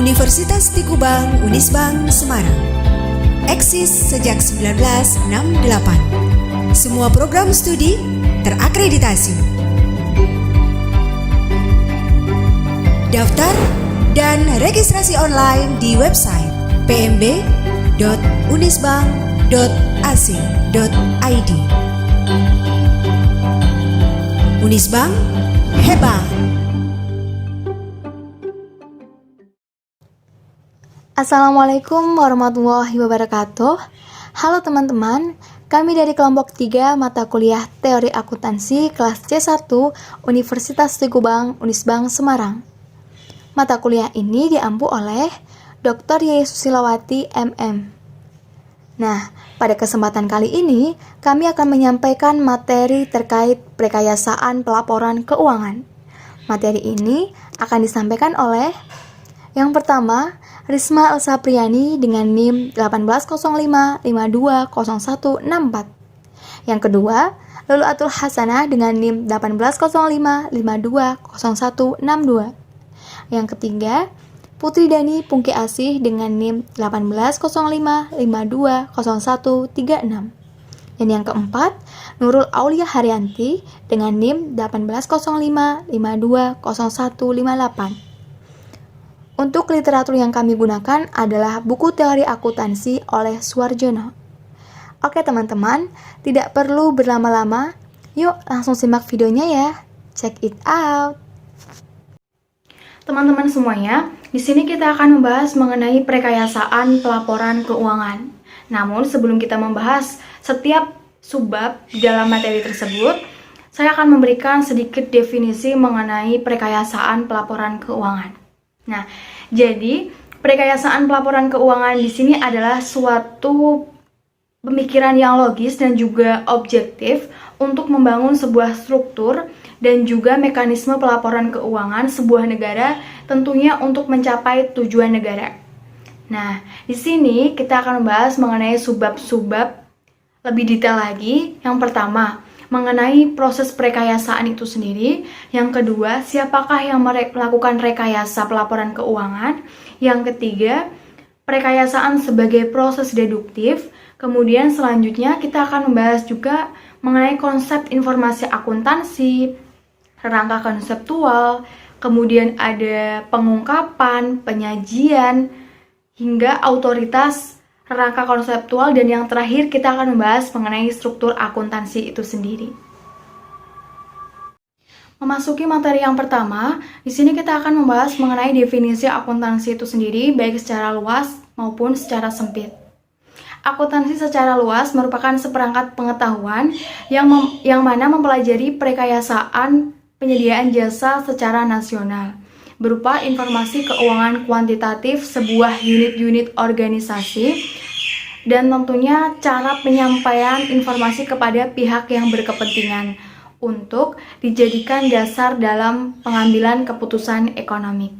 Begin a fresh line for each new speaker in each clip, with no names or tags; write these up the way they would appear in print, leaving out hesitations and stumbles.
Universitas Tikubang Unisbank Semarang. Eksis sejak 1968. Semua program studi terakreditasi. Daftar dan registrasi online di website pmb.unisbank.ac.id. Unisbank hebat.
Assalamualaikum warahmatullahi wabarakatuh. Halo teman-teman, kami dari kelompok 3 mata kuliah Teori Akuntansi kelas C1 Universitas Tikubang Unisbank Semarang. Mata kuliah ini diampu oleh Dr. Yeye Susilawati MM. Nah, pada kesempatan kali ini kami akan menyampaikan materi terkait perekayasaan pelaporan keuangan. Materi ini akan disampaikan oleh yang pertama, Risma Elsapriani dengan NIM 1805520164. Yang kedua, Lulu Atul Hasanah dengan NIM 1805520162. Yang ketiga, Putri Dani Pungki Asih dengan NIM 1805520136. Dan yang keempat, Nurul Aulia Haryanti dengan NIM 1805520158. Untuk literatur yang kami gunakan adalah buku teori akuntansi oleh Suarjono. Oke teman-teman, tidak perlu berlama-lama, yuk langsung simak videonya ya. Check it out. Teman-teman semuanya, di sini kita akan membahas mengenai perekayasaan pelaporan keuangan. Namun sebelum kita membahas setiap subbab di dalam materi tersebut, saya akan memberikan sedikit definisi mengenai perekayasaan pelaporan keuangan. Nah, jadi perekayasaan pelaporan keuangan di sini adalah suatu pemikiran yang logis dan juga objektif untuk membangun sebuah struktur dan juga mekanisme pelaporan keuangan sebuah negara, tentunya untuk mencapai tujuan negara. Nah, di sini kita akan membahas mengenai subbab-subbab lebih detail lagi. Yang pertama, mengenai proses perekayasaan itu sendiri. Yang kedua, siapakah yang melakukan rekayasa pelaporan keuangan. Yang ketiga, perekayasaan sebagai proses deduktif. Kemudian selanjutnya kita akan membahas juga mengenai konsep informasi akuntansi, rangka konseptual, kemudian ada pengungkapan, penyajian, hingga autoritas, rangka konseptual, dan yang terakhir kita akan membahas mengenai struktur akuntansi itu sendiri. Memasuki materi yang pertama, di sini kita akan membahas mengenai definisi akuntansi itu sendiri, baik secara luas maupun secara sempit. Akuntansi secara luas merupakan seperangkat pengetahuan yang mana mempelajari perekayasaan penyediaan jasa secara nasional, berupa informasi keuangan kuantitatif sebuah unit-unit organisasi, dan tentunya cara penyampaian informasi kepada pihak yang berkepentingan untuk dijadikan dasar dalam pengambilan keputusan ekonomi.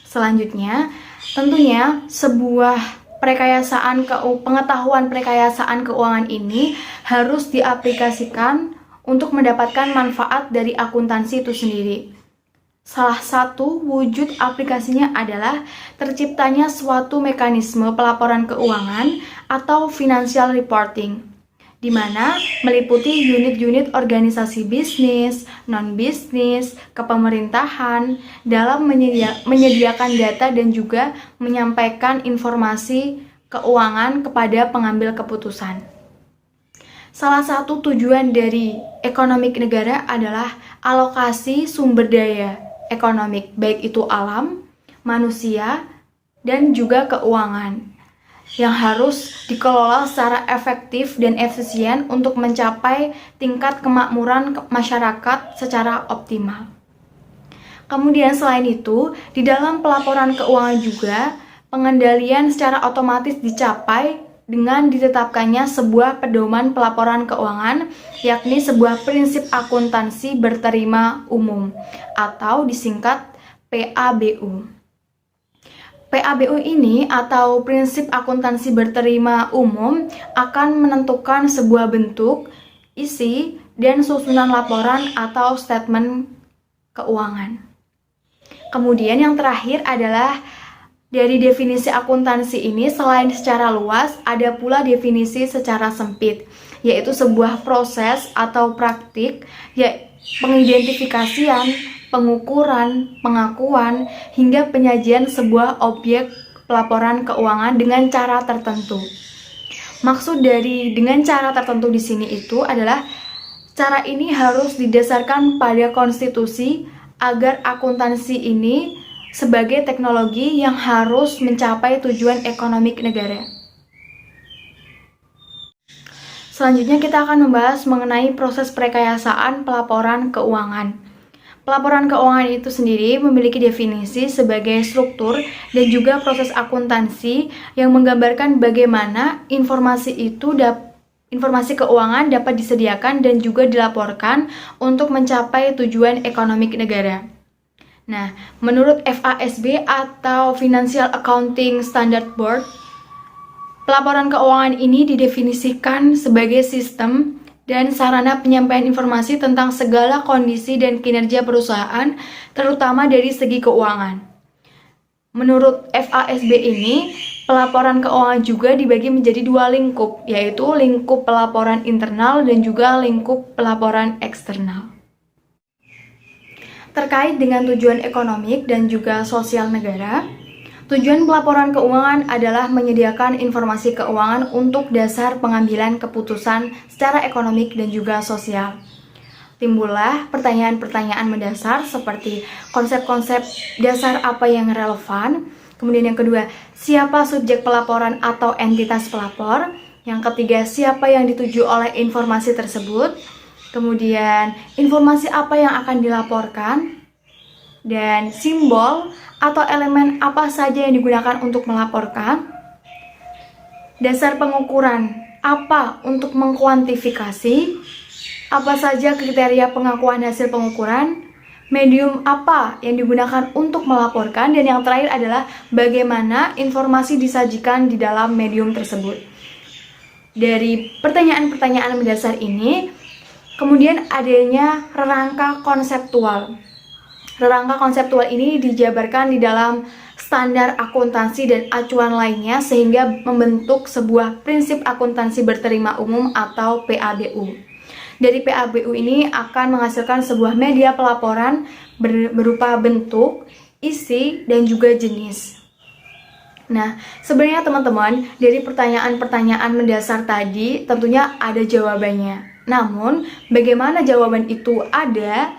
Selanjutnya, tentunya sebuah pengetahuan perekayasaan keuangan ini harus diaplikasikan untuk mendapatkan manfaat dari akuntansi itu sendiri. Salah satu wujud aplikasinya adalah terciptanya suatu mekanisme pelaporan keuangan atau financial reporting, di mana meliputi unit-unit organisasi bisnis, non-bisnis, kepemerintahan dalam menyediakan data dan juga menyampaikan informasi keuangan kepada pengambil keputusan. Salah satu tujuan dari ekonomi negara adalah alokasi sumber daya ekonomi, baik itu alam, manusia, dan juga keuangan, yang harus dikelola secara efektif dan efisien untuk mencapai tingkat kemakmuran masyarakat secara optimal. Kemudian selain itu, di dalam pelaporan keuangan juga, pengendalian secara otomatis dicapai dengan ditetapkannya sebuah pedoman pelaporan keuangan, yakni sebuah prinsip akuntansi berterima umum atau disingkat PABU. PABU ini atau prinsip akuntansi berterima umum akan menentukan sebuah bentuk, isi, dan susunan laporan atau statement keuangan. Kemudian yang terakhir adalah Dari definisi akuntansi ini, selain secara luas, ada pula definisi secara sempit, yaitu sebuah proses atau praktik, pengidentifikasian, pengukuran, pengakuan, hingga penyajian sebuah objek pelaporan keuangan dengan cara tertentu. Maksud dari dengan cara tertentu di sini itu adalah cara ini harus didasarkan pada konstitusi agar akuntansi ini sebagai teknologi yang harus mencapai tujuan ekonomi negara. Selanjutnya kita akan membahas mengenai proses perekayasaan pelaporan keuangan. Pelaporan keuangan itu sendiri memiliki definisi sebagai struktur dan juga proses akuntansi yang menggambarkan bagaimana informasi keuangan dapat disediakan dan juga dilaporkan untuk mencapai tujuan ekonomi negara. Nah, menurut FASB atau Financial Accounting Standard Board, pelaporan keuangan ini didefinisikan sebagai sistem dan sarana penyampaian informasi tentang segala kondisi dan kinerja perusahaan, terutama dari segi keuangan. Menurut FASB ini, pelaporan keuangan juga dibagi menjadi dua lingkup, yaitu lingkup pelaporan internal dan juga lingkup pelaporan eksternal. Terkait dengan tujuan ekonomi dan juga sosial negara, tujuan pelaporan keuangan adalah menyediakan informasi keuangan untuk dasar pengambilan keputusan secara ekonomi dan juga sosial. Timbullah pertanyaan-pertanyaan mendasar seperti konsep-konsep dasar apa yang relevan, kemudian yang kedua, siapa subjek pelaporan atau entitas pelapor, yang ketiga, siapa yang dituju oleh informasi tersebut, kemudian informasi apa yang akan dilaporkan, dan simbol atau elemen apa saja yang digunakan untuk melaporkan, dasar pengukuran apa untuk mengkuantifikasi, apa saja kriteria pengakuan hasil pengukuran, medium apa yang digunakan untuk melaporkan, dan yang terakhir adalah bagaimana informasi disajikan di dalam medium tersebut. Dari pertanyaan-pertanyaan mendasar ini, kemudian adanya rangka konseptual. Rangka konseptual ini dijabarkan di dalam standar akuntansi dan acuan lainnya sehingga membentuk sebuah prinsip akuntansi berterima umum atau PABU. Dari PABU ini akan menghasilkan sebuah media pelaporan berupa bentuk, isi, dan juga jenis. Nah, sebenarnya teman-teman, dari pertanyaan-pertanyaan mendasar tadi tentunya ada jawabannya. Namun, bagaimana jawaban itu ada?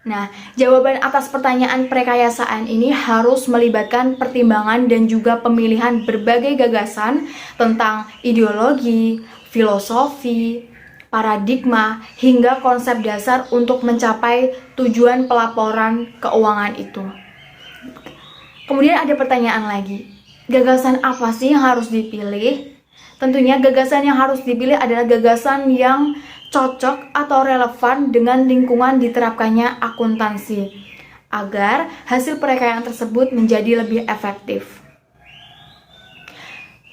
Nah, jawaban atas pertanyaan perekayasaan ini harus melibatkan pertimbangan dan juga pemilihan berbagai gagasan tentang ideologi, filosofi, paradigma, hingga konsep dasar untuk mencapai tujuan pelaporan keuangan itu. Kemudian ada pertanyaan lagi, gagasan apa sih yang harus dipilih? Tentunya gagasan yang harus dipilih adalah gagasan yang cocok atau relevan dengan lingkungan diterapkannya akuntansi agar hasil perekayaan tersebut menjadi lebih efektif.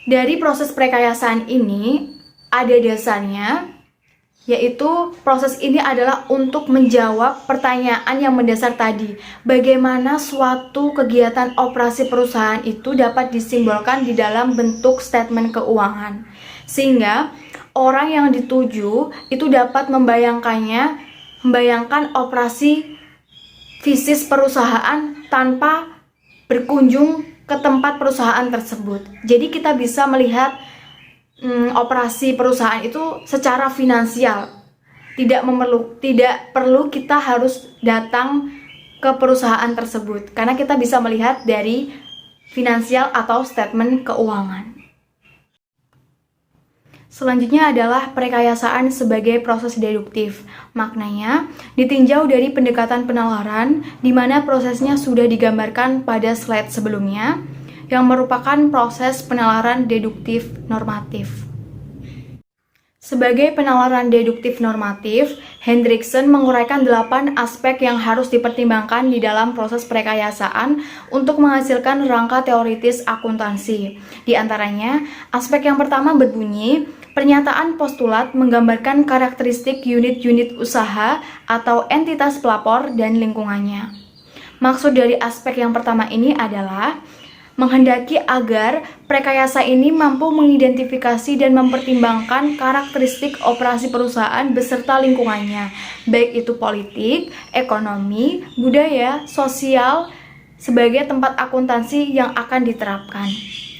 Dari proses perekayasaan ini ada dasarnya, yaitu proses ini adalah untuk menjawab pertanyaan yang mendasar tadi. Bagaimana suatu kegiatan operasi perusahaan itu dapat disimbolkan di dalam bentuk statement keuangan, sehingga orang yang dituju itu dapat membayangkan operasi fisik perusahaan tanpa berkunjung ke tempat perusahaan tersebut. Jadi kita bisa melihat operasi perusahaan itu secara finansial. Tidak perlu kita harus datang ke perusahaan tersebut karena kita bisa melihat dari finansial atau statement keuangan. Selanjutnya adalah perekayasaan sebagai proses deduktif. Maknanya ditinjau dari pendekatan penalaran di mana prosesnya sudah digambarkan pada slide sebelumnya yang merupakan proses penalaran deduktif normatif. Sebagai penalaran deduktif normatif, Hendriksen menguraikan 8 aspek yang harus dipertimbangkan di dalam proses perekayasaan untuk menghasilkan rangka teoritis akuntansi. Di antaranya, aspek yang pertama berbunyi, pernyataan postulat menggambarkan karakteristik unit-unit usaha atau entitas pelapor dan lingkungannya. Maksud dari aspek yang pertama ini adalah menghendaki agar prekayasa ini mampu mengidentifikasi dan mempertimbangkan karakteristik operasi perusahaan beserta lingkungannya, baik itu politik, ekonomi, budaya, sosial, sebagai tempat akuntansi yang akan diterapkan.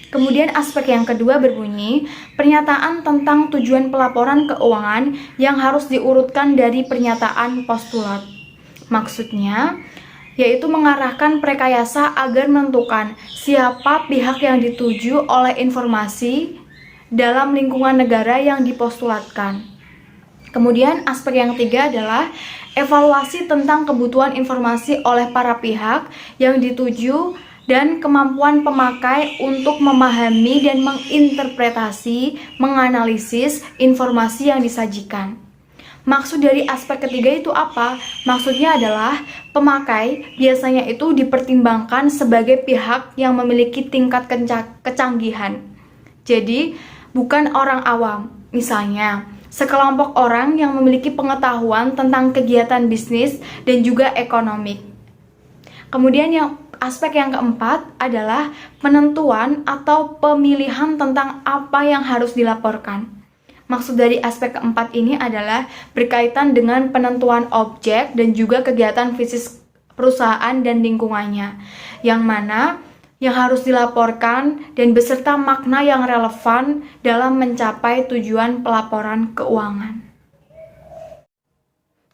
Kemudian aspek yang kedua berbunyi, pernyataan tentang tujuan pelaporan keuangan yang harus diurutkan dari pernyataan postulat. Maksudnya, yaitu mengarahkan prekayasa agar menentukan siapa pihak yang dituju oleh informasi dalam lingkungan negara yang dipostulatkan. Kemudian aspek yang ketiga adalah evaluasi tentang kebutuhan informasi oleh para pihak yang dituju dan kemampuan pemakai untuk memahami dan menginterpretasi, menganalisis informasi yang disajikan. Maksud dari aspek ketiga itu apa? Maksudnya adalah pemakai biasanya itu dipertimbangkan sebagai pihak yang memiliki tingkat kecanggihan. Jadi, bukan orang awam. Misalnya, sekelompok orang yang memiliki pengetahuan tentang kegiatan bisnis dan juga ekonomi. Kemudian aspek yang keempat adalah penentuan atau pemilihan tentang apa yang harus dilaporkan. Maksud dari aspek keempat ini adalah berkaitan dengan penentuan objek dan juga kegiatan fisik perusahaan dan lingkungannya, yang mana yang harus dilaporkan dan beserta makna yang relevan dalam mencapai tujuan pelaporan keuangan.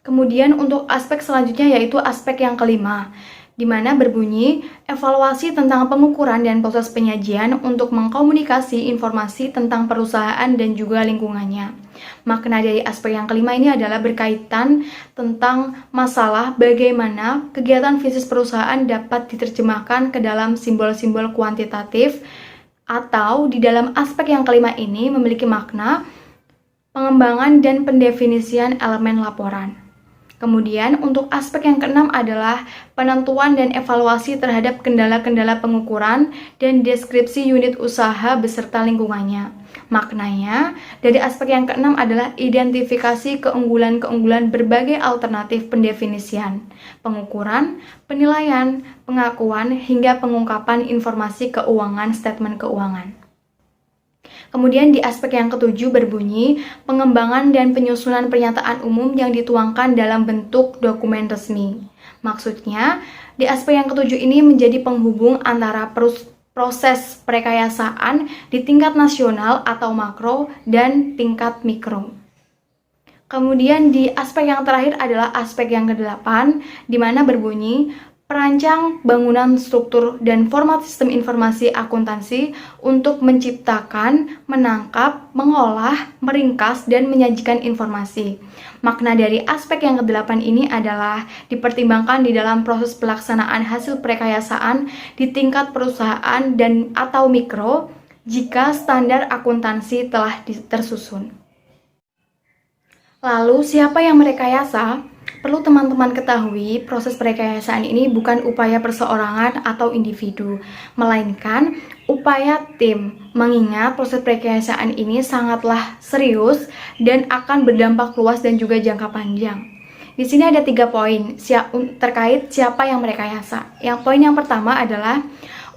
Kemudian untuk aspek selanjutnya yaitu aspek yang kelima, di mana berbunyi evaluasi tentang pengukuran dan proses penyajian untuk mengkomunikasi informasi tentang perusahaan dan juga lingkungannya. Makna dari aspek yang kelima ini adalah berkaitan tentang masalah bagaimana kegiatan fisik perusahaan dapat diterjemahkan ke dalam simbol-simbol kuantitatif, atau di dalam aspek yang kelima ini memiliki makna pengembangan dan pendefinisian elemen laporan. Kemudian untuk aspek yang keenam adalah penentuan dan evaluasi terhadap kendala-kendala pengukuran dan deskripsi unit usaha beserta lingkungannya. Maknanya, dari aspek yang keenam adalah identifikasi keunggulan-keunggulan berbagai alternatif pendefinisian, pengukuran, penilaian, pengakuan, hingga pengungkapan informasi keuangan statement keuangan. Kemudian di aspek yang ketujuh berbunyi pengembangan dan penyusunan pernyataan umum yang dituangkan dalam bentuk dokumen resmi. Maksudnya, di aspek yang ketujuh ini menjadi penghubung antara proses prekayasaan di tingkat nasional atau makro dan tingkat mikro. Kemudian di aspek yang terakhir adalah aspek yang ke-8, di mana berbunyi perancang bangunan struktur dan format sistem informasi akuntansi untuk menciptakan, menangkap, mengolah, meringkas, dan menyajikan informasi. Makna dari aspek yang ke-8 ini adalah dipertimbangkan di dalam proses pelaksanaan hasil prekayasaan di tingkat perusahaan dan atau mikro jika standar akuntansi telah tersusun. Lalu, siapa yang merekayasa? Perlu teman-teman ketahui, proses prekayasaan ini bukan upaya perseorangan atau individu, melainkan upaya tim, mengingat proses prekayasaan ini sangatlah serius dan akan berdampak luas dan juga jangka panjang. Di sini ada 3 poin terkait siapa yang merekayasa. Poin yang pertama adalah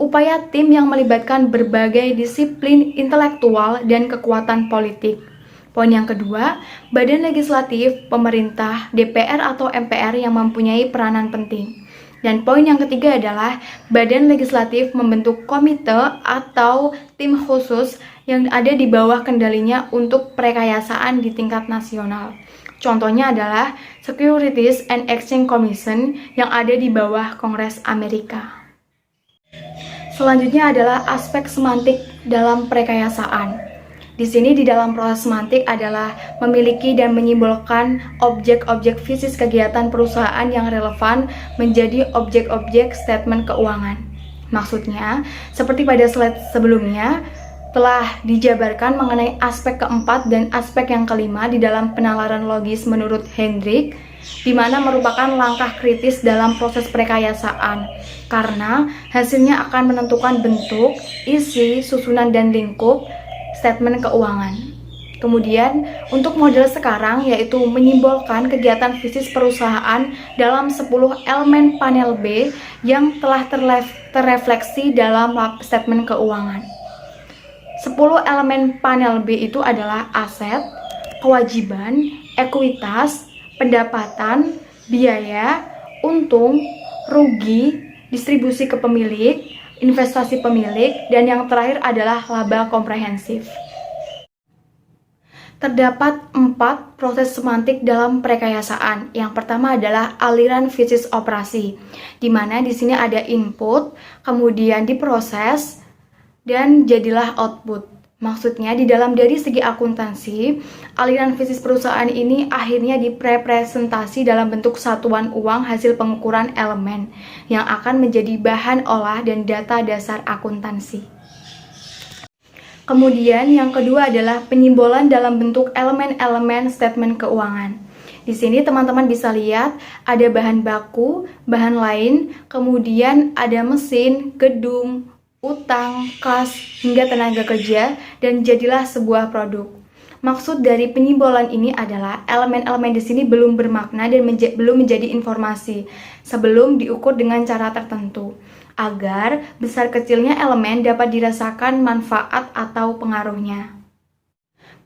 upaya tim yang melibatkan berbagai disiplin intelektual dan kekuatan politik. Poin yang kedua, badan legislatif, pemerintah, DPR atau MPR yang mempunyai peranan penting. Dan poin yang ketiga adalah badan legislatif membentuk komite atau tim khusus yang ada di bawah kendalinya untuk prekayasaan di tingkat nasional. Contohnya adalah Securities and Exchange Commission yang ada di bawah Kongres Amerika. Selanjutnya adalah aspek semantik dalam prekayasaan. Di sini di dalam proses semantik adalah memiliki dan menyimbolkan objek-objek fisik kegiatan perusahaan yang relevan menjadi objek-objek statement keuangan. Maksudnya, seperti pada slide sebelumnya, telah dijabarkan mengenai aspek keempat dan aspek yang kelima di dalam penalaran logis menurut Hendrik, di mana merupakan langkah kritis dalam proses prekayasaan, karena hasilnya akan menentukan bentuk, isi, susunan, dan lingkup statement keuangan. Kemudian untuk model sekarang yaitu menyimbolkan kegiatan bisnis perusahaan dalam 10 elemen panel B yang telah terrefleksi dalam statement keuangan. 10 elemen panel B itu adalah aset, kewajiban, ekuitas, pendapatan, biaya, untung, rugi, distribusi ke pemilik, investasi pemilik, dan yang terakhir adalah laba komprehensif. Terdapat 4 proses semantik dalam perekayasaan. Yang pertama adalah aliran bisnis operasi, di mana di sini ada input, kemudian diproses, dan jadilah output. Maksudnya dari segi akuntansi, aliran bisnis perusahaan ini akhirnya direpresentasi dalam bentuk satuan uang hasil pengukuran elemen yang akan menjadi bahan olah dan data dasar akuntansi. Kemudian yang kedua adalah penyimbolan dalam bentuk elemen-elemen statement keuangan. Di sini teman-teman bisa lihat ada bahan baku, bahan lain, kemudian ada mesin, gedung, utang, kas, hingga tenaga kerja, dan jadilah sebuah produk. Maksud dari penyimbolan ini adalah elemen-elemen di sini belum bermakna dan belum menjadi informasi sebelum diukur dengan cara tertentu, agar besar kecilnya elemen dapat dirasakan manfaat atau pengaruhnya.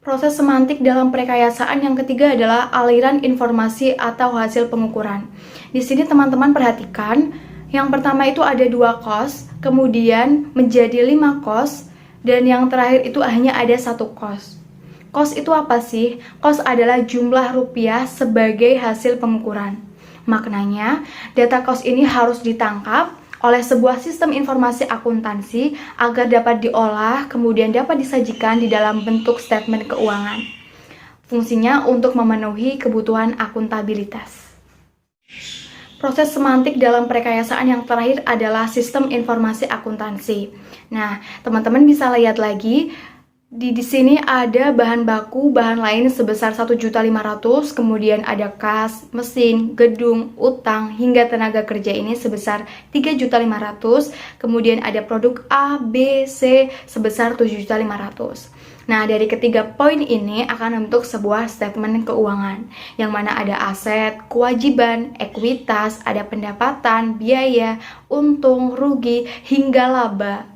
Proses semantik dalam perekayasaan yang ketiga adalah aliran informasi atau hasil pengukuran. Di sini teman-teman perhatikan, yang pertama itu ada 2 cost, kemudian menjadi 5 cost, dan yang terakhir itu hanya ada 1 cost. Cost itu apa sih? Cost adalah jumlah rupiah sebagai hasil pengukuran. Maknanya, data cost ini harus ditangkap oleh sebuah sistem informasi akuntansi agar dapat diolah, kemudian dapat disajikan di dalam bentuk statement keuangan. Fungsinya untuk memenuhi kebutuhan akuntabilitas. Proses semantik dalam perekayasaan yang terakhir adalah sistem informasi akuntansi. Nah, teman-teman bisa lihat lagi, di sini ada bahan baku, bahan lain sebesar 1.500.000, kemudian ada kas, mesin, gedung, utang, hingga tenaga kerja ini sebesar 3.500.000, kemudian ada produk A, B, C sebesar 7.500.000. Nah, dari ketiga poin ini akan membentuk sebuah statement keuangan, yang mana ada aset, kewajiban, ekuitas, ada pendapatan, biaya, untung, rugi, hingga laba.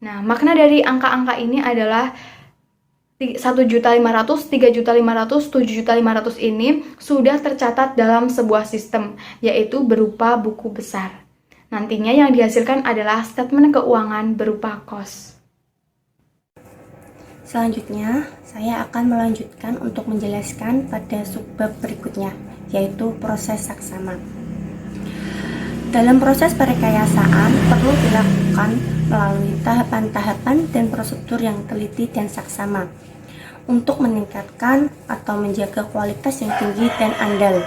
Nah, makna dari angka-angka ini adalah 1.500.000, 3.500.000, 7.500.000 ini sudah tercatat dalam sebuah sistem, yaitu berupa buku besar. Nantinya yang dihasilkan adalah statement keuangan berupa cost.
Selanjutnya, saya akan melanjutkan untuk menjelaskan pada subbab berikutnya, yaitu proses saksama. Dalam proses perekayasaan perlu dilakukan melalui tahapan-tahapan dan prosedur yang teliti dan saksama untuk meningkatkan atau menjaga kualitas yang tinggi dan andal.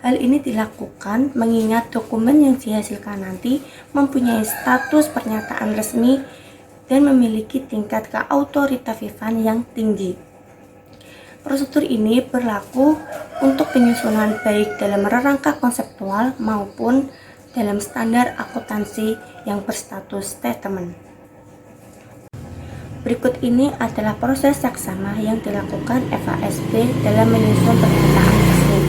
Hal ini dilakukan mengingat dokumen yang dihasilkan nanti mempunyai status pernyataan resmi dan memiliki tingkat keautoritatifan yang tinggi. Prosedur ini berlaku untuk penyusunan baik dalam rangka konseptual maupun dalam standar akuntansi yang berstatus statement. Berikut ini adalah proses saksama yang dilakukan FASB dalam menyusun pernyataan resmi.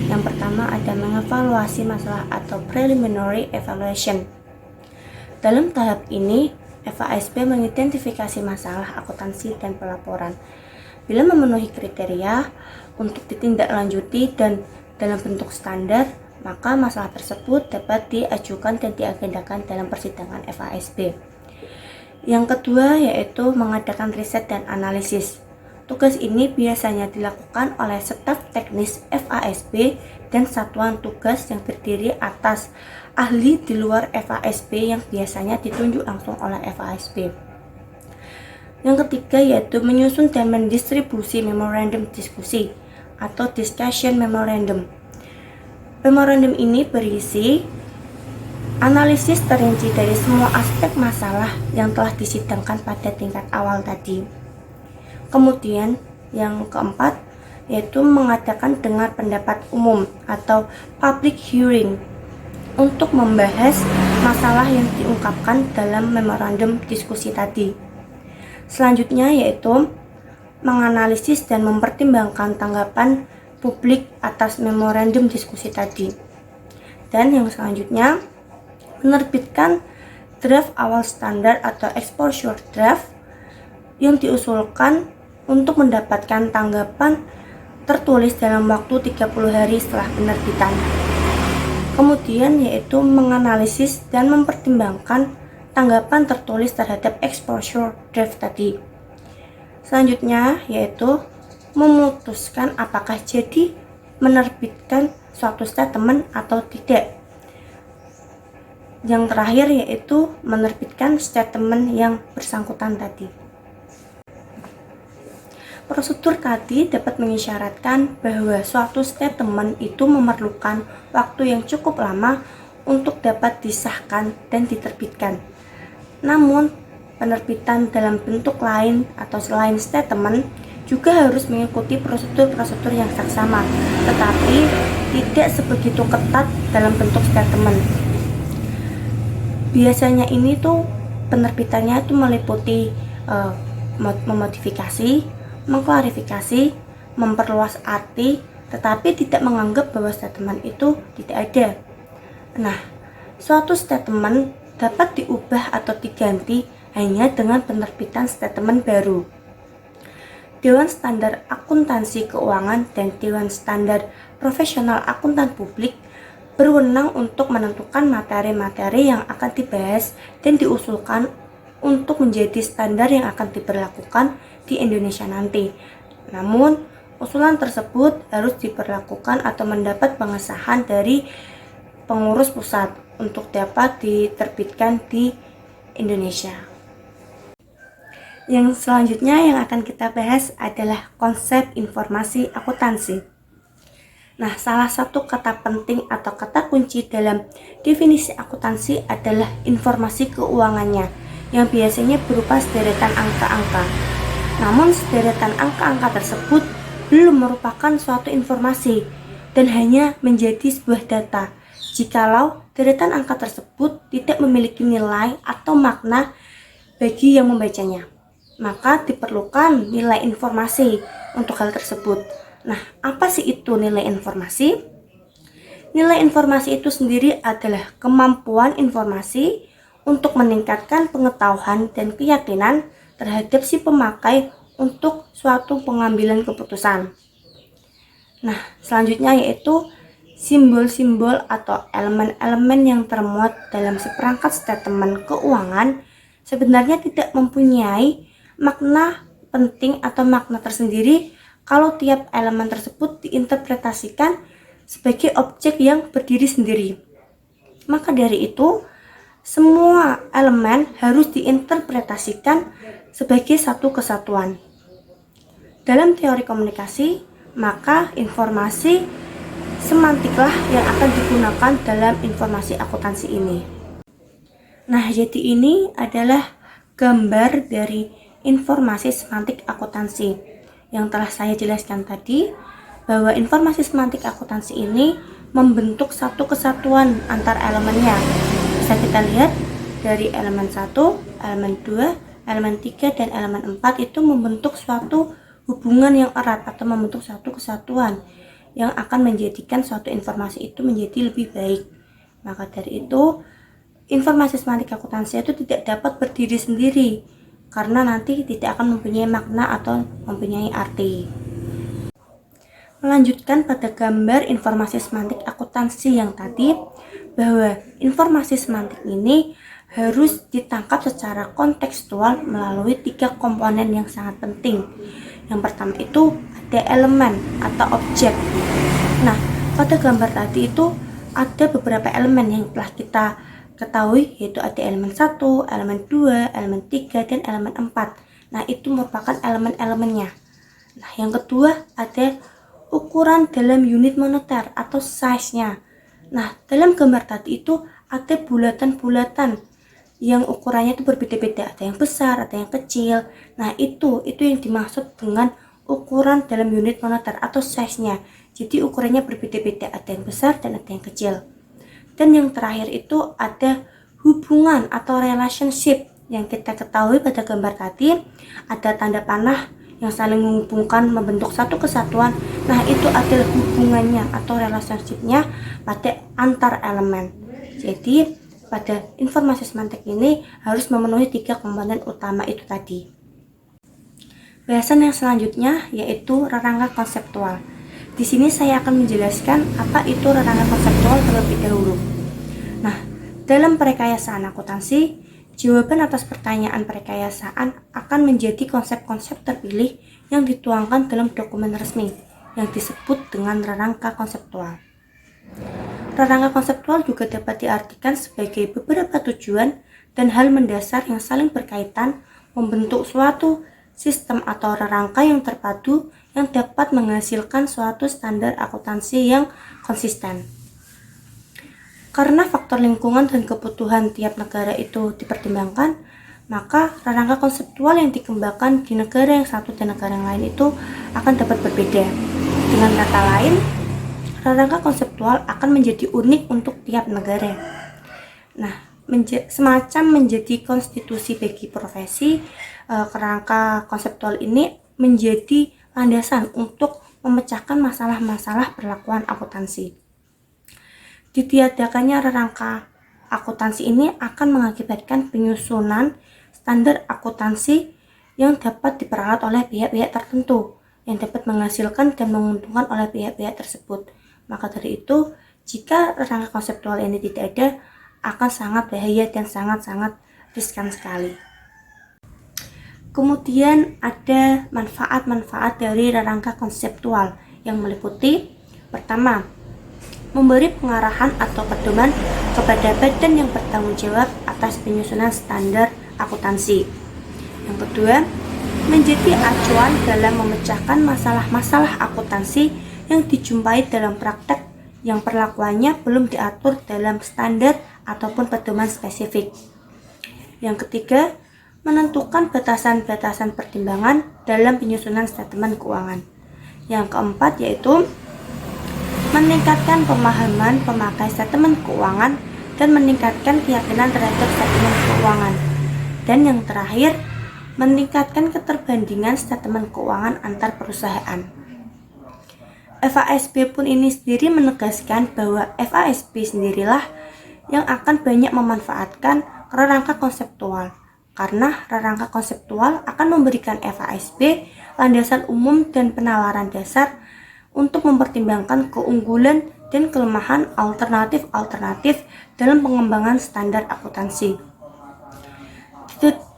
Yang pertama ada mengevaluasi masalah atau preliminary evaluation. Dalam tahap ini, FASB mengidentifikasi masalah akuntansi dan pelaporan. Bila memenuhi kriteria untuk ditindaklanjuti dan dalam bentuk standar, maka masalah tersebut dapat diajukan dan diagendakan dalam persidangan FASB. Yang kedua yaitu mengadakan riset dan analisis. Tugas ini biasanya dilakukan oleh staf teknis FASB dan satuan tugas yang terdiri atas ahli di luar FASB yang biasanya ditunjuk langsung oleh FASB. Yang ketiga yaitu menyusun dan mendistribusi memorandum diskusi atau discussion memorandum. Memorandum ini berisi analisis terinci dari semua aspek masalah yang telah disidangkan pada tingkat awal tadi. Kemudian yang keempat yaitu mengadakan dengar pendapat umum atau public hearing untuk membahas masalah yang diungkapkan dalam memorandum diskusi tadi. Selanjutnya yaitu menganalisis dan mempertimbangkan tanggapan publik atas memorandum diskusi tadi. Dan yang selanjutnya, menerbitkan draft awal standar atau exposure draft yang diusulkan untuk mendapatkan tanggapan tertulis dalam waktu 30 hari setelah penerbitan. Kemudian yaitu menganalisis dan mempertimbangkan tanggapan tertulis terhadap exposure draft tadi. Selanjutnya yaitu memutuskan apakah jadi menerbitkan suatu statement atau tidak. Yang terakhir yaitu menerbitkan statement yang bersangkutan tadi. Prosedur tadi dapat mengisyaratkan bahwa suatu statement itu memerlukan waktu yang cukup lama untuk dapat disahkan dan diterbitkan. Namun, penerbitan dalam bentuk lain atau selain statement juga harus mengikuti prosedur-prosedur yang saksama, tetapi tidak sebegitu ketat dalam bentuk statement. Biasanya ini tuh penerbitannya itu meliputi memodifikasi, mengklarifikasi, memperluas arti, tetapi tidak menganggap bahwa statement itu tidak ada. Nah, suatu statement dapat diubah atau diganti hanya dengan penerbitan statement baru. Dewan Standar Akuntansi Keuangan dan Dewan Standar Profesional Akuntan Publik berwenang untuk menentukan materi-materi yang akan dibahas dan diusulkan untuk menjadi standar yang akan diberlakukan di Indonesia nanti. Namun, usulan tersebut harus diberlakukan atau mendapat pengesahan dari pengurus pusat untuk dapat diterbitkan di Indonesia. Yang selanjutnya yang akan kita bahas adalah konsep informasi akuntansi. Nah, salah satu kata penting atau kata kunci dalam definisi akuntansi adalah informasi keuangannya, yang biasanya berupa sederetan angka-angka. Namun sederetan angka-angka tersebut belum merupakan suatu informasi dan hanya menjadi sebuah data jikalau deretan angka tersebut tidak memiliki nilai atau makna bagi yang membacanya. Maka diperlukan nilai informasi untuk hal tersebut. Nah, apa sih itu nilai informasi? Nilai informasi itu sendiri adalah kemampuan informasi untuk meningkatkan pengetahuan dan keyakinan terhadap si pemakai untuk suatu pengambilan keputusan. Nah, selanjutnya yaitu simbol-simbol atau elemen-elemen yang termuat dalam seperangkat statement keuangan sebenarnya tidak mempunyai makna penting atau makna tersendiri kalau tiap elemen tersebut diinterpretasikan sebagai objek yang berdiri sendiri. Maka dari itu, semua elemen harus diinterpretasikan sebagai satu kesatuan. Dalam teori komunikasi, maka informasi semantiklah yang akan digunakan dalam informasi akuntansi ini. Nah, jadi ini adalah gambar dari informasi semantik akuntansi yang telah saya jelaskan tadi, bahwa informasi semantik akuntansi ini membentuk satu kesatuan antar elemennya. Bisa kita lihat dari elemen 1, elemen 2, elemen 3, dan elemen 4 itu membentuk suatu hubungan yang erat atau membentuk satu kesatuan yang akan menjadikan suatu informasi itu menjadi lebih baik. Maka dari itu, informasi semantik akuntansi itu tidak dapat berdiri sendiri karena nanti tidak akan mempunyai makna atau mempunyai arti. Melanjutkan pada gambar informasi semantik akuntansi yang tadi, bahwa informasi semantik ini harus ditangkap secara kontekstual melalui 3 komponen yang sangat penting. Yang pertama itu ada elemen atau objek. Nah, pada gambar tadi itu ada beberapa elemen yang telah kita ketahui, yaitu ada elemen 1, elemen 2, elemen 3, dan elemen 4. Nah, itu merupakan elemen-elemennya. Nah, yang kedua ada ukuran dalam unit moneter atau size-nya. Nah, dalam gambar tadi itu ada bulatan-bulatan yang ukurannya itu berbeda-beda, ada yang besar, ada yang kecil. Nah, itu yang dimaksud dengan ukuran dalam unit moneter atau size-nya. Jadi ukurannya berbeda-beda, ada yang besar dan ada yang kecil. Dan yang terakhir itu ada hubungan atau relationship yang kita ketahui pada gambar tadi, ada tanda panah yang saling menghubungkan membentuk satu kesatuan. Nah, itu adalah hubungannya atau relationship-nya pada antar elemen. Jadi pada informasi semantik ini harus memenuhi 3 komponen utama itu tadi. Bahasan yang selanjutnya yaitu rerangka konseptual. Di sini saya akan menjelaskan apa itu rerangka konseptual terlebih dahulu. Nah, dalam perekayasaan akuntansi, jawaban atas pertanyaan perekayasaan akan menjadi konsep-konsep terpilih yang dituangkan dalam dokumen resmi yang disebut dengan rerangka konseptual. Rerangka konseptual juga dapat diartikan sebagai beberapa tujuan dan hal mendasar yang saling berkaitan membentuk suatu sistem atau rerangka yang terpadu yang dapat menghasilkan suatu standar akuntansi yang konsisten. Karena faktor lingkungan dan kebutuhan tiap negara itu dipertimbangkan, maka rerangka konseptual yang dikembangkan di negara yang satu dan negara yang lain itu akan dapat berbeda. Dengan kata lain, rerangka konseptual akan menjadi unik untuk tiap negara. Nah, semacam menjadi konstitusi bagi profesi, kerangka konseptual ini menjadi landasan untuk memecahkan masalah-masalah perlakuan akuntansi. Ditiadakannya rerangka akuntansi ini akan mengakibatkan penyusunan standar akuntansi yang dapat diperalat oleh pihak-pihak tertentu yang dapat menghasilkan dan menguntungkan oleh pihak-pihak tersebut. Maka dari itu, jika rerangka konseptual ini tidak ada, akan sangat bahaya dan sangat-sangat riskan sekali. Kemudian ada manfaat-manfaat dari rerangka konseptual yang meliputi: pertama, memberi pengarahan atau pedoman kepada badan yang bertanggung jawab atas penyusunan standar akuntansi. Yang kedua, menjadi acuan dalam memecahkan masalah-masalah akuntansi yang dijumpai dalam praktek yang perlakuannya belum diatur dalam standar ataupun pedoman spesifik. Yang ketiga, menentukan batasan-batasan pertimbangan dalam penyusunan statement keuangan. Yang keempat yaitu meningkatkan pemahaman pemakai statement keuangan dan meningkatkan keyakinan terhadap statement keuangan. Dan yang terakhir, meningkatkan keterbandingan statement keuangan antar perusahaan. FASB pun ini sendiri menegaskan bahwa FASB sendirilah yang akan banyak memanfaatkan rerangka konseptual, karena rerangka konseptual akan memberikan FASB landasan umum dan penawaran dasar untuk mempertimbangkan keunggulan dan kelemahan alternatif-alternatif dalam pengembangan standar akuntansi.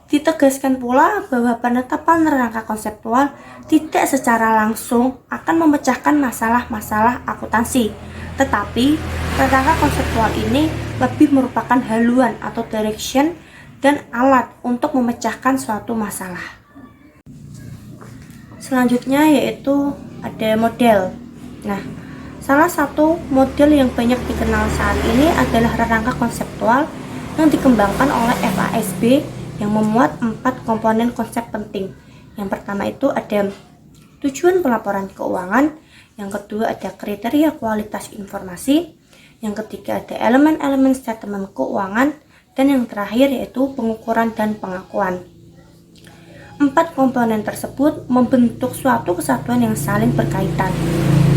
Ditegaskan pula bahwa penetapan rerangka konseptual tidak secara langsung akan memecahkan masalah-masalah akuntansi, tetapi rerangka konseptual ini lebih merupakan haluan atau direction dan alat untuk memecahkan suatu masalah. Selanjutnya yaitu ada model. Nah, salah satu model yang banyak dikenal saat ini adalah rerangka konseptual yang dikembangkan oleh FASB yang memuat 4 komponen konsep penting. Yang pertama itu ada tujuan pelaporan keuangan, yang kedua ada kriteria kualitas informasi, yang ketiga ada elemen-elemen statement keuangan, dan yang terakhir yaitu pengukuran dan pengakuan. 4 komponen tersebut membentuk suatu kesatuan yang saling berkaitan,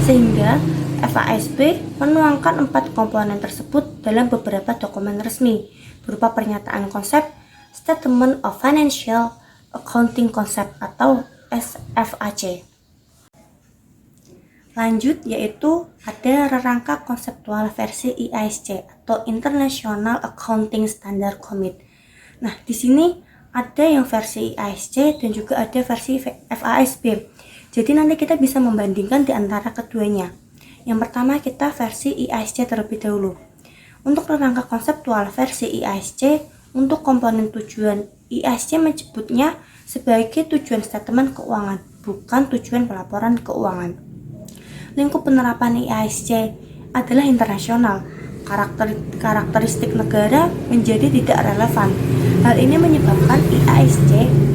sehingga FASB menuangkan 4 komponen tersebut dalam beberapa dokumen resmi berupa pernyataan konsep, Statement of Financial Accounting Concept atau SFAC. Lanjut yaitu ada rerangka konseptual versi IASC atau International Accounting Standard Commit. Nah, di sini ada yang versi IASC dan juga ada versi FASB. Jadi nanti kita bisa membandingkan di antara keduanya. Yang pertama kita versi IASC terlebih dahulu. Untuk rerangka konseptual versi IASC, untuk komponen tujuan, IASC menyebutnya sebagai tujuan statement keuangan, bukan tujuan pelaporan keuangan. Lingkup penerapan IASC adalah internasional. Karakteristik negara menjadi tidak relevan. Hal ini menyebabkan IASC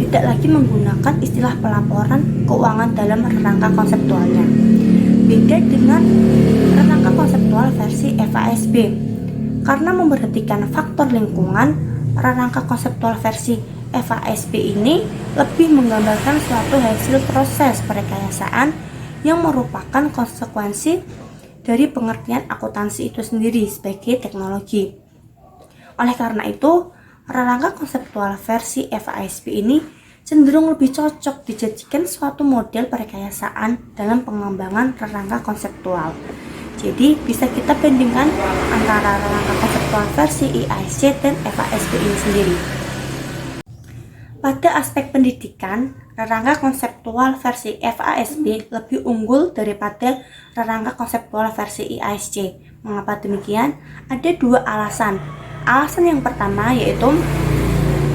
tidak lagi menggunakan istilah pelaporan keuangan dalam rerangka konseptualnya. Beda dengan rerangka konseptual versi FASB. Karena memperhatikan faktor lingkungan, rerangka konseptual versi FASB ini lebih menggambarkan suatu hasil proses perekayasaan yang merupakan konsekuensi dari pengertian akuntansi itu sendiri sebagai teknologi. Oleh karena itu, rangka konseptual versi FASB ini cenderung lebih cocok dijadikan suatu model perekayasaan dalam pengembangan rangka konseptual. Jadi, bisa kita bandingkan antara rangka konseptual versi IASC dan FASB ini sendiri. Pada aspek pendidikan, rangka konseptual versi FASB lebih unggul daripada rangka konseptual versi IASC. Mengapa demikian? Ada dua alasan. Alasan yang pertama yaitu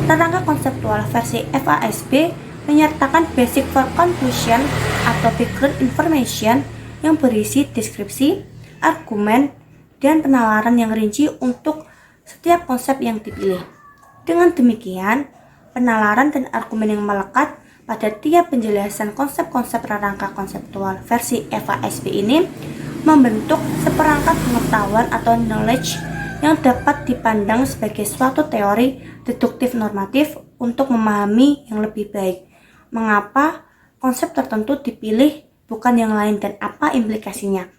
rangka konseptual versi FASB menyertakan basic for conclusion atau background information yang berisi deskripsi, argumen, dan penalaran yang rinci untuk setiap konsep yang dipilih. Dengan demikian, penalaran dan argumen yang melekat pada tiap penjelasan konsep-konsep rangka konseptual versi FASB ini membentuk seperangkat pengetahuan atau knowledge yang dapat dipandang sebagai suatu teori deduktif normatif untuk memahami yang lebih baik mengapa konsep tertentu dipilih bukan yang lain dan apa implikasinya.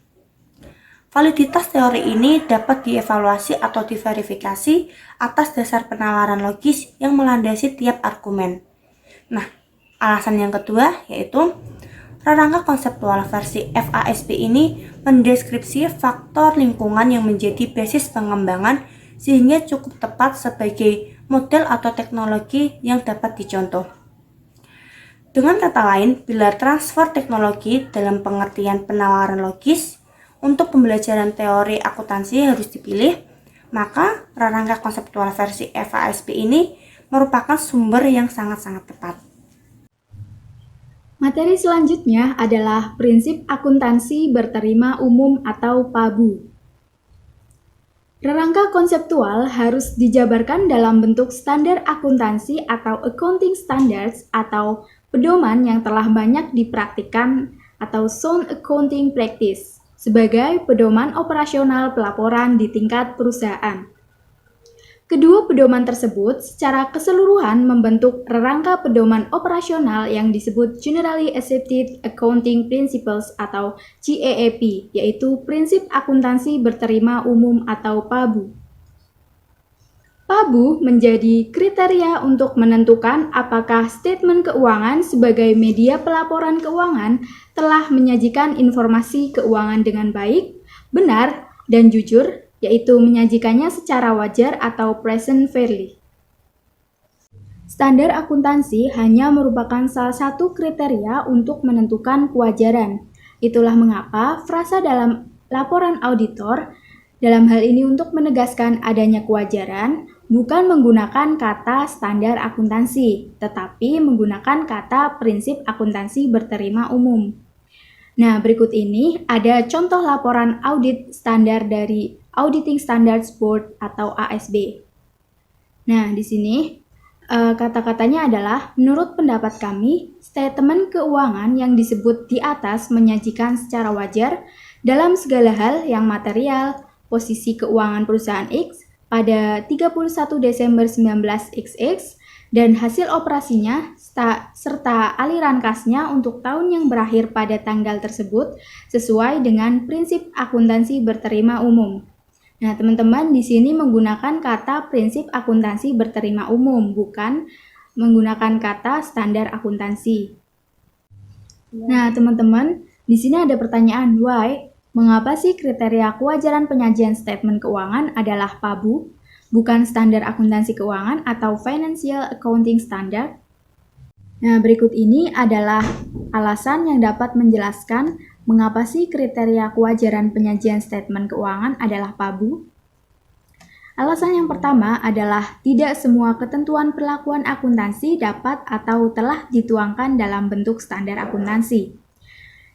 Validitas teori ini dapat dievaluasi atau diverifikasi atas dasar penalaran logis yang melandasi tiap argumen. Nah, alasan yang kedua yaitu rangka konseptual versi FASB ini mendeskripsi faktor lingkungan yang menjadi basis pengembangan sehingga cukup tepat sebagai model atau teknologi yang dapat dicontoh. Dengan kata lain, bila transfer teknologi dalam pengertian penalaran logis untuk pembelajaran teori akuntansi harus dipilih, maka rangka konseptual versi FASB ini merupakan sumber yang sangat-sangat tepat.
Materi selanjutnya adalah prinsip akuntansi berterima umum atau PABU. Rangka konseptual harus dijabarkan dalam bentuk standar akuntansi atau accounting standards atau pedoman yang telah banyak dipraktikkan atau sound accounting practice sebagai pedoman operasional pelaporan di tingkat perusahaan. Kedua pedoman tersebut secara keseluruhan membentuk rangka pedoman operasional yang disebut Generally Accepted Accounting Principles atau GAAP, yaitu prinsip akuntansi berterima umum atau PABU. PABU menjadi kriteria untuk menentukan apakah statement keuangan sebagai media pelaporan keuangan telah menyajikan informasi keuangan dengan baik, benar, dan jujur, yaitu menyajikannya secara wajar atau present fairly. Standar akuntansi hanya merupakan salah satu kriteria untuk menentukan kewajaran. Itulah mengapa frasa dalam laporan auditor dalam hal ini untuk menegaskan adanya kewajaran bukan menggunakan kata standar akuntansi, tetapi menggunakan kata prinsip akuntansi berterima umum. Nah, berikut ini ada contoh laporan audit standar dari Auditing Standards Board atau ASB. Nah, di sini kata-katanya adalah, menurut pendapat kami, statement keuangan yang disebut di atas menyajikan secara wajar dalam segala hal yang material, posisi keuangan perusahaan X pada 31 Desember 19XX, dan hasil operasinya serta aliran kasnya untuk tahun yang berakhir pada tanggal tersebut sesuai dengan prinsip akuntansi berterima umum. Nah, teman-teman di sini menggunakan kata prinsip akuntansi berterima umum, bukan menggunakan kata standar akuntansi. Nah, teman-teman, di sini ada pertanyaan, why? Mengapa sih kriteria kewajaran penyajian statement keuangan adalah PABU, bukan standar akuntansi keuangan atau Financial Accounting Standard? Nah, berikut ini adalah alasan yang dapat menjelaskan mengapa sih kriteria kewajaran penyajian statement keuangan adalah PABU. Alasan yang pertama adalah tidak semua ketentuan perlakuan akuntansi dapat atau telah dituangkan dalam bentuk standar akuntansi.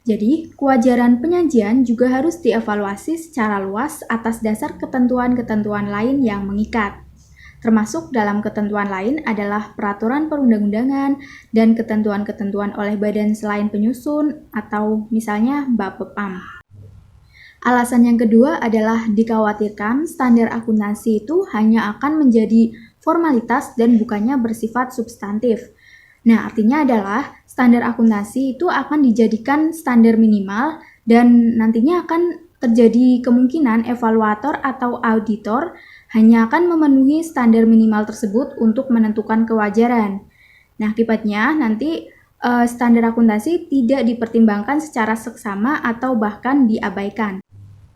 Jadi, kewajaran penyajian juga harus dievaluasi secara luas atas dasar ketentuan-ketentuan lain yang mengikat. Termasuk dalam ketentuan lain adalah peraturan perundang-undangan dan ketentuan-ketentuan oleh badan selain penyusun atau misalnya Bapepam. Alasan yang kedua adalah dikhawatirkan standar akuntansi itu hanya akan menjadi formalitas dan bukannya bersifat substantif. Nah, artinya adalah standar akuntansi itu akan dijadikan standar minimal dan nantinya akan terjadi kemungkinan evaluator atau auditor hanya akan memenuhi standar minimal tersebut untuk menentukan kewajaran. Nah, akibatnya nanti standar akuntansi tidak dipertimbangkan secara seksama atau bahkan diabaikan.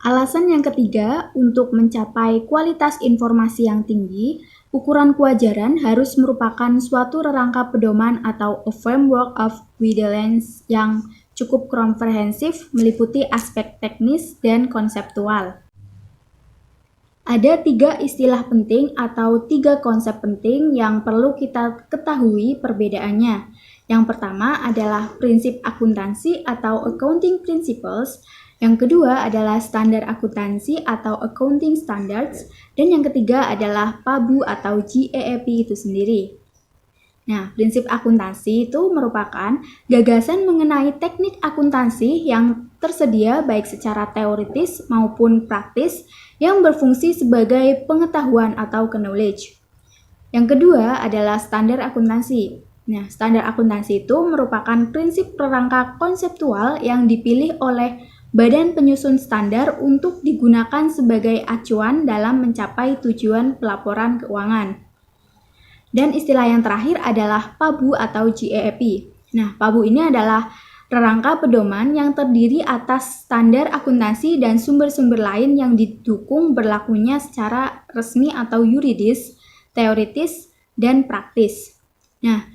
Alasan yang ketiga, untuk mencapai kualitas informasi yang tinggi, ukuran kewajaran harus merupakan suatu rangka pedoman atau a framework of vigilance yang cukup komprehensif, meliputi aspek teknis dan konseptual. Ada 3 istilah penting atau 3 konsep penting yang perlu kita ketahui perbedaannya. Yang pertama adalah prinsip akuntansi atau accounting principles. Yang kedua adalah standar akuntansi atau accounting standards, dan yang ketiga adalah PABU atau GAAP itu sendiri. Nah, prinsip akuntansi itu merupakan gagasan mengenai teknik akuntansi yang tersedia baik secara teoritis maupun praktis yang berfungsi sebagai pengetahuan atau knowledge. Yang kedua adalah standar akuntansi. Nah, standar akuntansi itu merupakan prinsip rangka konseptual yang dipilih oleh Badan Penyusun Standar untuk digunakan sebagai acuan dalam mencapai tujuan pelaporan keuangan. Dan istilah yang terakhir adalah PABU atau GAAP. Nah, PABU ini adalah rangka pedoman yang terdiri atas standar akuntansi dan sumber-sumber lain yang didukung berlakunya secara resmi atau yuridis, teoritis, dan praktis. Nah,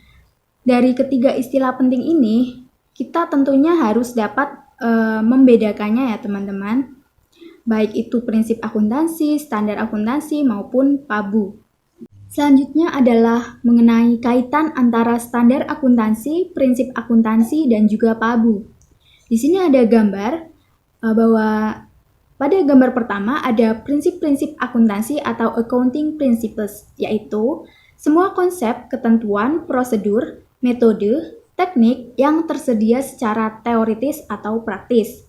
dari ketiga istilah penting ini, kita tentunya harus dapat membedakannya ya teman-teman, baik itu prinsip akuntansi, standar akuntansi maupun PABU. Selanjutnya adalah mengenai kaitan antara standar akuntansi, prinsip akuntansi, dan juga PABU. Di sini ada gambar bahwa pada gambar pertama ada prinsip-prinsip akuntansi atau accounting principles, yaitu semua konsep, ketentuan, prosedur, metode, teknik yang tersedia secara teoritis atau praktis.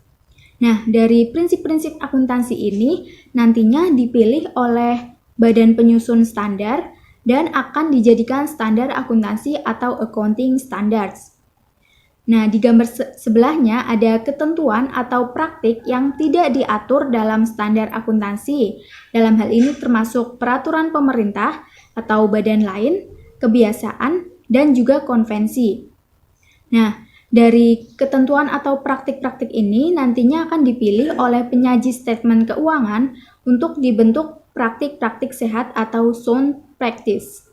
Nah, dari prinsip-prinsip akuntansi ini nantinya dipilih oleh Badan Penyusun Standar dan akan dijadikan standar akuntansi atau accounting standards. Nah, di gambar sebelahnya ada ketentuan atau praktik yang tidak diatur dalam standar akuntansi. Dalam hal ini termasuk peraturan pemerintah atau badan lain, kebiasaan, dan juga konvensi. Nah, dari ketentuan atau praktik-praktik ini nantinya akan dipilih oleh penyaji statement keuangan untuk dibentuk praktik-praktik sehat atau sound practice.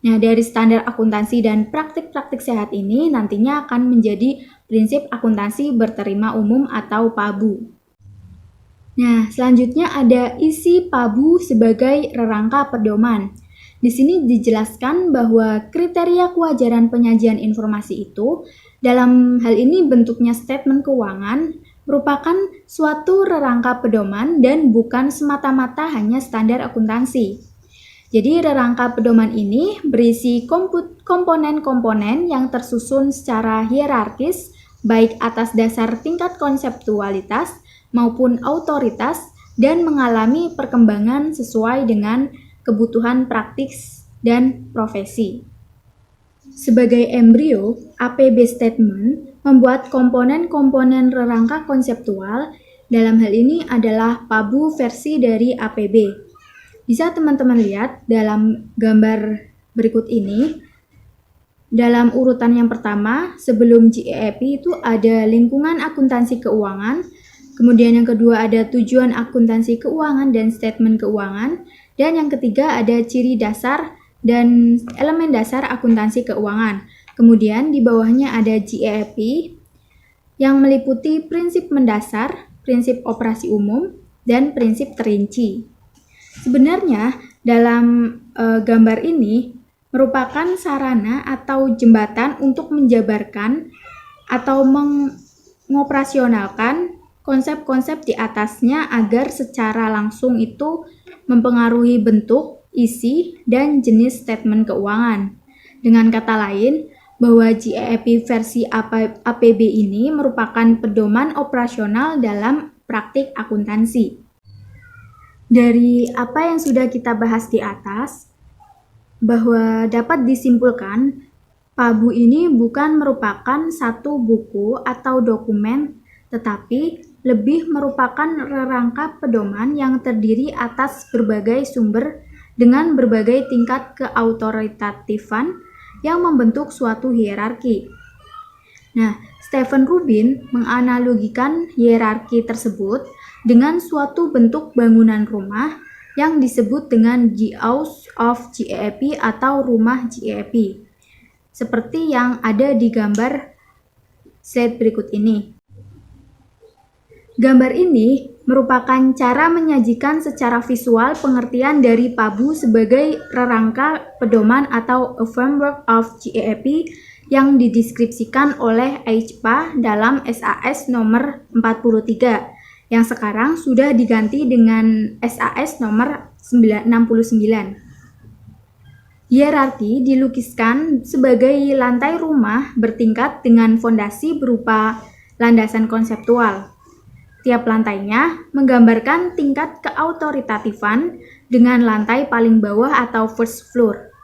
Nah, dari standar akuntansi dan praktik-praktik sehat ini nantinya akan menjadi prinsip akuntansi berterima umum atau PABU. Nah, selanjutnya ada isi PABU sebagai rangka pedoman. Di sini dijelaskan bahwa kriteria kewajaran penyajian informasi itu, dalam hal ini bentuknya statement keuangan, merupakan suatu rangka pedoman dan bukan semata-mata hanya standar akuntansi. Jadi rangka pedoman ini berisi komponen-komponen yang tersusun secara hierarkis, baik atas dasar tingkat konseptualitas maupun autoritas, dan mengalami perkembangan sesuai dengan kebutuhan praktis dan profesi. Sebagai embrio, APB statement membuat komponen-komponen rangka konseptual, dalam hal ini adalah PABU versi dari APB. Bisa teman-teman lihat dalam gambar berikut ini, dalam urutan yang pertama, sebelum GAAP itu ada lingkungan akuntansi keuangan, kemudian yang kedua ada tujuan akuntansi keuangan dan statement keuangan, dan yang ketiga ada ciri dasar dan elemen dasar akuntansi keuangan. Kemudian di bawahnya ada GAAP yang meliputi prinsip mendasar, prinsip operasi umum, dan prinsip terinci. Sebenarnya dalam gambar ini merupakan sarana atau jembatan untuk menjabarkan atau mengoperasionalkan konsep-konsep di atasnya agar secara langsung itu mempengaruhi bentuk, isi, dan jenis statement keuangan. Dengan kata lain, bahwa GAAP versi APB ini merupakan pedoman operasional dalam praktik akuntansi. Dari apa yang sudah kita bahas di atas, bahwa dapat disimpulkan PABU ini bukan merupakan satu buku atau dokumen, tetapi lebih merupakan rangka pedoman yang terdiri atas berbagai sumber dengan berbagai tingkat keautoritatifan yang membentuk suatu hierarki. Nah, Stephen Rubin menganalogikan hierarki tersebut dengan suatu bentuk bangunan rumah yang disebut dengan the house of GAAP atau rumah GAAP, seperti yang ada di gambar slide berikut ini. Gambar ini merupakan cara menyajikan secara visual pengertian dari PABU sebagai rangka pedoman atau a framework of GAAP yang dideskripsikan oleh AICPA dalam SAS nomor 43 yang sekarang sudah diganti dengan SAS nomor 69. Hierarki dilukiskan sebagai lantai rumah bertingkat dengan fondasi berupa landasan konseptual. Tiap lantainya menggambarkan tingkat keautoritatifan dengan lantai paling bawah atau first floor.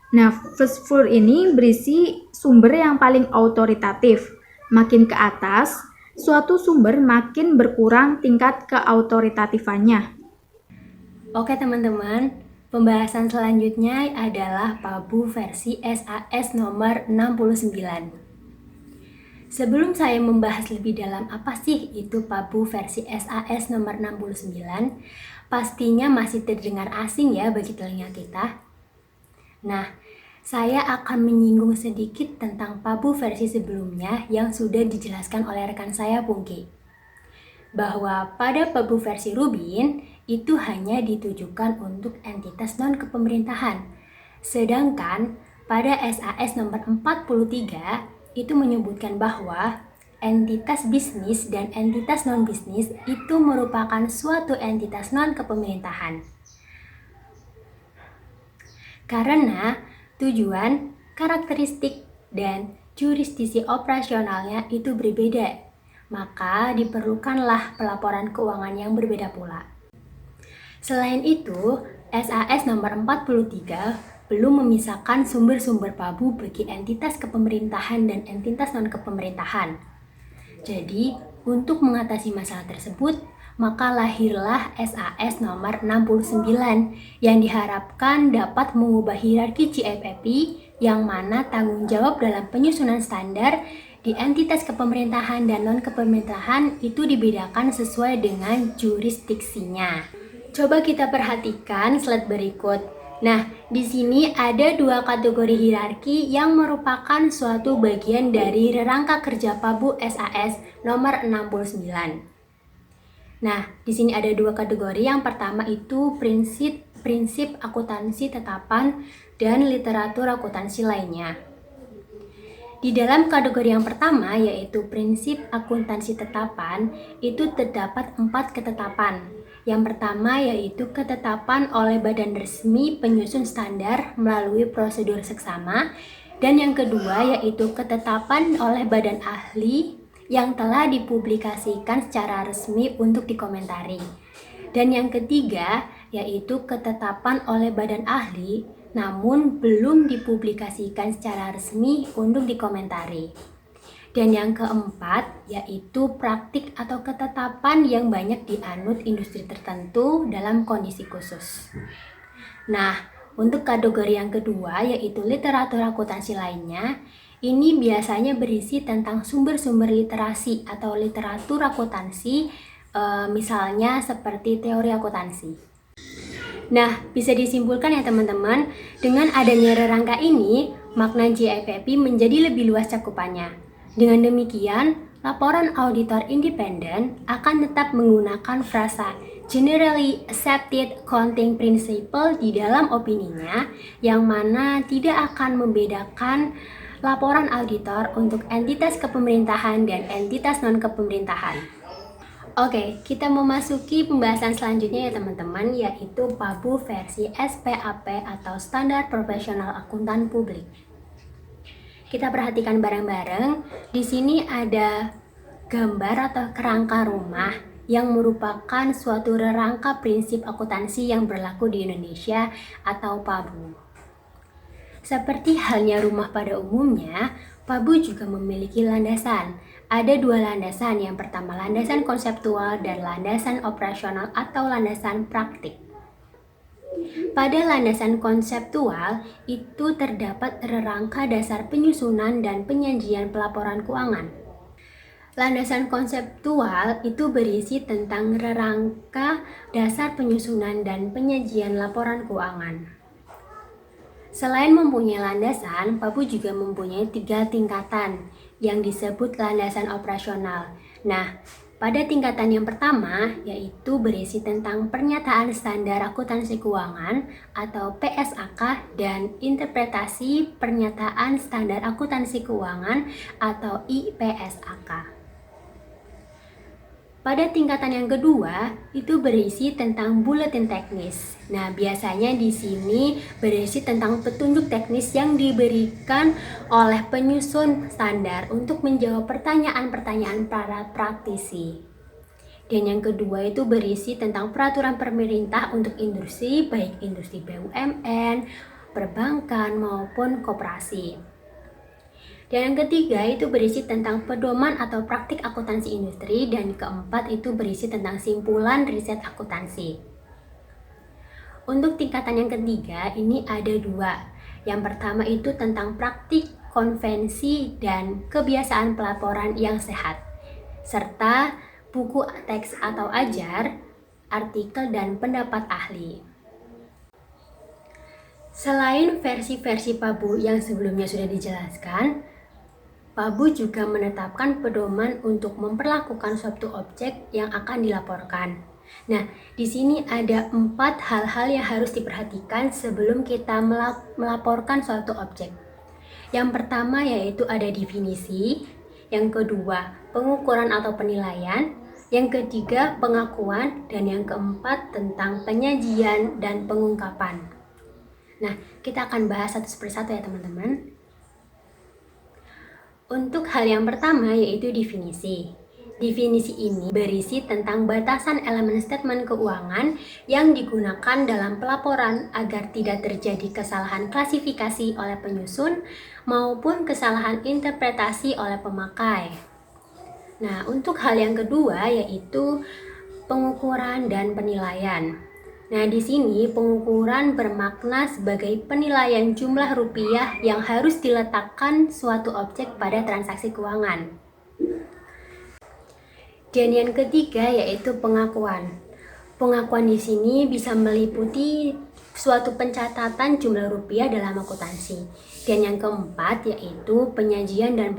Nah, first floor ini berisi sumber yang paling autoritatif. Makin ke atas, suatu sumber makin berkurang tingkat keautoritatifannya.
Oke teman-teman, pembahasan selanjutnya adalah PABU versi SAS nomor 69. Sebelum saya membahas lebih dalam apa sih itu PABU versi SAS nomor 69, pastinya masih terdengar asing ya bagi telinga kita. Nah, saya akan menyinggung sedikit tentang PABU versi sebelumnya yang sudah dijelaskan oleh rekan saya Pungki. Bahwa pada PABU versi Rubin itu hanya ditujukan untuk entitas non-kepemerintahan. Sedangkan pada SAS nomor 43 itu menyebutkan bahwa entitas bisnis dan entitas non-bisnis itu merupakan suatu entitas non-kepemerintahan. Karena tujuan, karakteristik, dan jurisdiksi operasionalnya itu berbeda, maka diperlukanlah pelaporan keuangan yang berbeda pula. Selain itu, SAS nomor 43 belum memisahkan sumber-sumber PABU bagi entitas kepemerintahan dan entitas non-kepemerintahan. Jadi, untuk mengatasi masalah tersebut, maka lahirlah SAS nomor 69 yang diharapkan dapat mengubah hierarki GFAP yang mana tanggung jawab dalam penyusunan standar di entitas kepemerintahan dan non-kepemerintahan itu dibedakan sesuai dengan jurisdiksinya. Coba kita perhatikan slide berikut. Nah, di sini ada dua kategori hierarki yang merupakan suatu bagian dari rangka kerja PABU SAS nomor 69. Nah, di sini ada dua kategori. Yang pertama itu prinsip akuntansi tetapan dan literatur akuntansi lainnya. Di dalam kategori yang pertama yaitu prinsip akuntansi tetapan itu terdapat 4 ketetapan. Yang pertama yaitu ketetapan oleh badan resmi penyusun standar melalui prosedur seksama, dan yang kedua yaitu ketetapan oleh badan ahli yang telah dipublikasikan secara resmi untuk dikomentari. Dan yang ketiga yaitu ketetapan oleh badan ahli namun belum dipublikasikan secara resmi untuk dikomentari. Dan yang keempat yaitu praktik atau ketetapan yang banyak dianut industri tertentu dalam kondisi khusus. Nah, untuk kategori yang kedua yaitu literatur akuntansi lainnya, ini biasanya berisi tentang sumber-sumber literasi atau literatur akuntansi, misalnya seperti teori akuntansi. Nah, bisa disimpulkan ya teman-teman, dengan adanya rangka ini, makna GFAP menjadi lebih luas cakupannya. Dengan demikian, laporan auditor independen akan tetap menggunakan frasa Generally Accepted Accounting Principle di dalam opininya, yang mana tidak akan membedakan laporan auditor untuk entitas kepemerintahan dan entitas non-kepemerintahan. Oke, kita memasuki pembahasan selanjutnya ya teman-teman, yaitu PABU versi SPAP atau Standar Profesional Akuntan Publik. Kita perhatikan bareng-bareng. Di sini ada gambar atau kerangka rumah yang merupakan suatu rangka prinsip akuntansi yang berlaku di Indonesia atau PABU. Seperti halnya rumah pada umumnya, PABU juga memiliki landasan. Ada dua landasan, yang pertama landasan konseptual dan landasan operasional atau landasan praktik. Pada landasan konseptual, itu terdapat rangka dasar penyusunan dan penyajian pelaporan keuangan. Landasan konseptual itu berisi tentang rangka dasar penyusunan dan penyajian laporan keuangan. Selain mempunyai landasan, PABU juga mempunyai 3 tingkatan yang disebut landasan operasional. Nah, pada tingkatan yang pertama, yaitu berisi tentang pernyataan standar akuntansi keuangan atau PSAK dan interpretasi pernyataan standar akuntansi keuangan atau IPSAK. Pada tingkatan yang kedua, itu berisi tentang buletin teknis. Nah, biasanya di sini berisi tentang petunjuk teknis yang diberikan oleh penyusun standar untuk menjawab pertanyaan-pertanyaan para praktisi. Dan yang kedua itu berisi tentang peraturan pemerintah untuk industri, baik industri BUMN, perbankan maupun koperasi. Dan yang ketiga itu berisi tentang pedoman atau praktik akuntansi industri, dan keempat itu berisi tentang simpulan riset akuntansi. Untuk tingkatan yang ketiga ini ada 2. Yang pertama itu tentang praktik, konvensi, dan kebiasaan pelaporan yang sehat, serta buku teks atau ajar, artikel, dan pendapat ahli. Selain versi-versi PABU yang sebelumnya sudah dijelaskan, PABU juga menetapkan pedoman untuk memperlakukan suatu objek yang akan dilaporkan. Nah, di sini ada 4 hal-hal yang harus diperhatikan sebelum kita melaporkan suatu objek. Yang pertama yaitu ada definisi, yang kedua pengukuran atau penilaian, yang ketiga pengakuan, dan yang keempat tentang penyajian dan pengungkapan. Nah, kita akan bahas satu persatu ya teman-teman. Untuk hal yang pertama yaitu definisi. Definisi ini berisi tentang batasan elemen statement keuangan yang digunakan dalam pelaporan agar tidak terjadi kesalahan klasifikasi oleh penyusun maupun kesalahan interpretasi oleh pemakai. Nah, untuk hal yang kedua yaitu pengukuran dan penilaian. Nah, di sini pengukuran bermakna sebagai penilaian jumlah rupiah yang harus diletakkan suatu objek pada transaksi keuangan. Dan yang ketiga yaitu pengakuan. Pengakuan di sini bisa meliputi suatu pencatatan jumlah rupiah dalam akuntansi. Dan yang keempat yaitu penyajian dan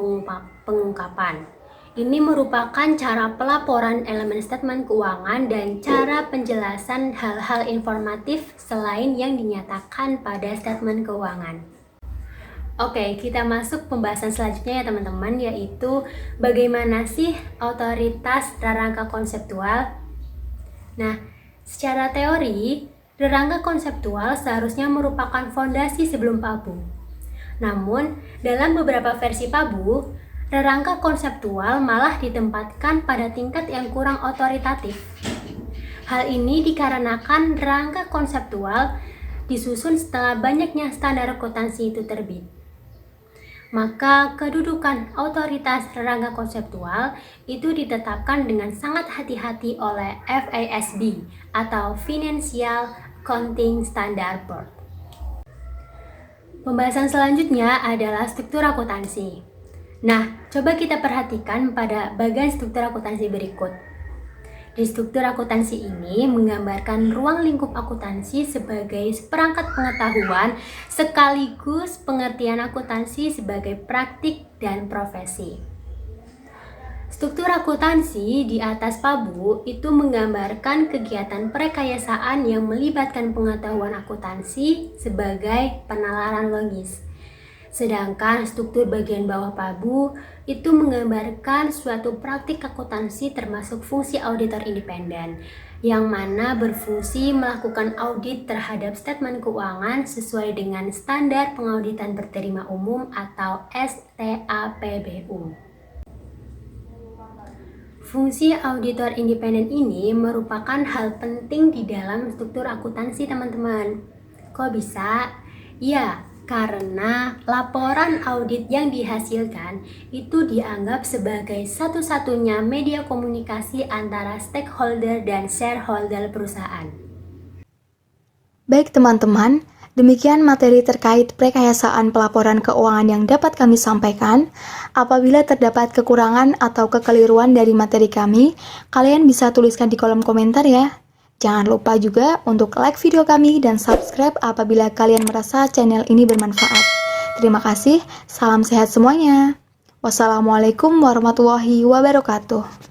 pengungkapan. Ini merupakan cara pelaporan elemen statement keuangan dan cara penjelasan hal-hal informatif selain yang dinyatakan pada statement keuangan. Oke, kita masuk pembahasan selanjutnya ya teman-teman, yaitu bagaimana sih otoritas rangka konseptual. Nah, secara teori, rangka konseptual seharusnya merupakan fondasi sebelum PABU. Namun, dalam beberapa versi PABU, rangka konseptual malah ditempatkan pada tingkat yang kurang otoritatif. Hal ini dikarenakan rangka konseptual disusun setelah banyaknya standar akuntansi itu terbit. Maka kedudukan otoritas rangka konseptual itu ditetapkan dengan sangat hati-hati oleh FASB atau Financial Accounting Standard Board. Pembahasan selanjutnya adalah struktur akuntansi. Nah, coba kita perhatikan pada bagian struktur akuntansi berikut. Di struktur akuntansi ini menggambarkan ruang lingkup akuntansi sebagai perangkat pengetahuan sekaligus pengertian akuntansi sebagai praktik dan profesi. Struktur akuntansi di atas PABU itu menggambarkan kegiatan perekayasaan yang melibatkan pengetahuan akuntansi sebagai penalaran logis. Sedangkan struktur bagian bawah PABU itu menggambarkan suatu praktik akuntansi termasuk fungsi auditor independen, yang mana berfungsi melakukan audit terhadap statement keuangan sesuai dengan standar pengauditan berterima umum atau STAPBU.
Fungsi auditor independen ini merupakan hal penting di dalam struktur akuntansi, teman-teman. Kok bisa? Ya, karena laporan audit yang dihasilkan itu dianggap sebagai satu-satunya media komunikasi antara stakeholder dan shareholder perusahaan.
Baik teman-teman, demikian materi terkait prekayasaan pelaporan keuangan yang dapat kami sampaikan. Apabila terdapat kekurangan atau kekeliruan dari materi kami, kalian bisa tuliskan di kolom komentar ya. Jangan lupa juga untuk like video kami dan subscribe apabila kalian merasa channel ini bermanfaat. Terima kasih, salam sehat semuanya. Wassalamualaikum warahmatullahi wabarakatuh.